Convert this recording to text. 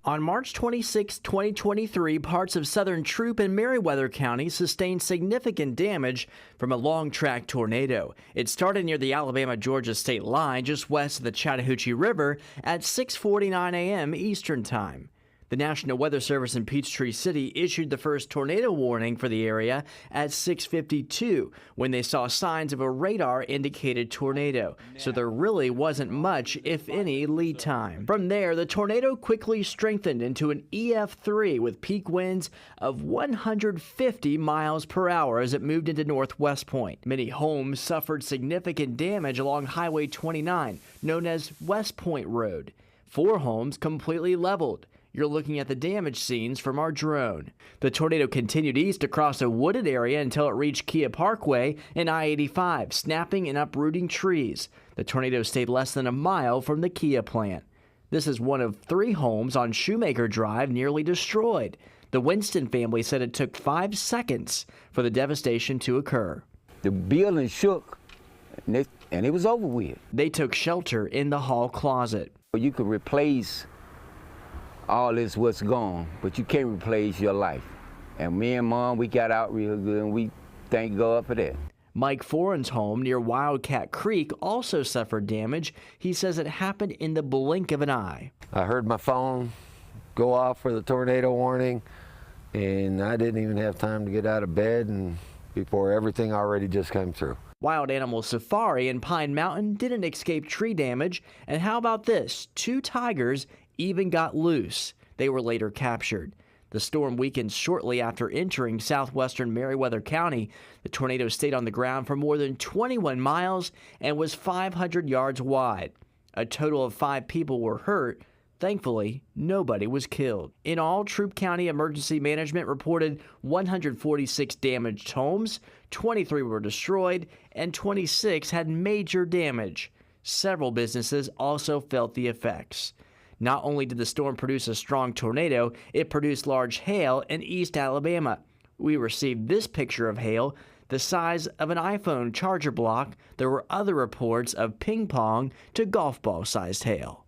On March 26, 2023, parts of southern Troup and Meriwether counties sustained significant damage from a long-track tornado. It started near the Alabama-Georgia state line just west of the Chattahoochee River at 6:49 a.m. Eastern Time. The National Weather Service in Peachtree City issued the first tornado warning for the area at 6:52 when they saw signs of a radar-indicated tornado, so there really wasn't much, if any, lead time. From there, the tornado quickly strengthened into an EF3 with peak winds of 150 miles per hour as it moved into Northwest Point. Many homes suffered significant damage along Highway 29, known as West Point Road. 4 homes completely leveled. You're looking at the damage scenes from our drone. The tornado continued east across a wooded area until it reached Kia Parkway and I-85, snapping and uprooting trees. The tornado stayed less than a mile from the Kia plant. This is one of 3 homes on Shoemaker Drive nearly destroyed. The Winston family said it took 5 seconds for the devastation to occur. The building shook, and it was over with. They took shelter in the hall closet. You could replace all this what's gone, but you can't replace your life. And me and Mom, we got out real good, and we thank God for that. Mike Foran's home near Wildcat Creek also suffered damage. He says it happened in the blink of an eye. I heard my phone go off for the tornado warning, and I didn't even have time to get out of bed and before everything already just came through. Wild Animal Safari in Pine Mountain didn't escape tree damage. And how about this? 2 tigers even got loose. They were later captured. The storm weakened shortly after entering southwestern Meriwether County. The tornado stayed on the ground for more than 21 miles and was 500 yards wide. A total of 5 people were hurt. Thankfully, nobody was killed. In all, Troup County Emergency Management reported 146 damaged homes, 23 were destroyed, and 26 had major damage. Several businesses also felt the effects. Not only did the storm produce a strong tornado, it produced large hail in East Alabama. We received this picture of hail the size of an iPhone charger block. There were other reports of ping pong to golf ball sized hail.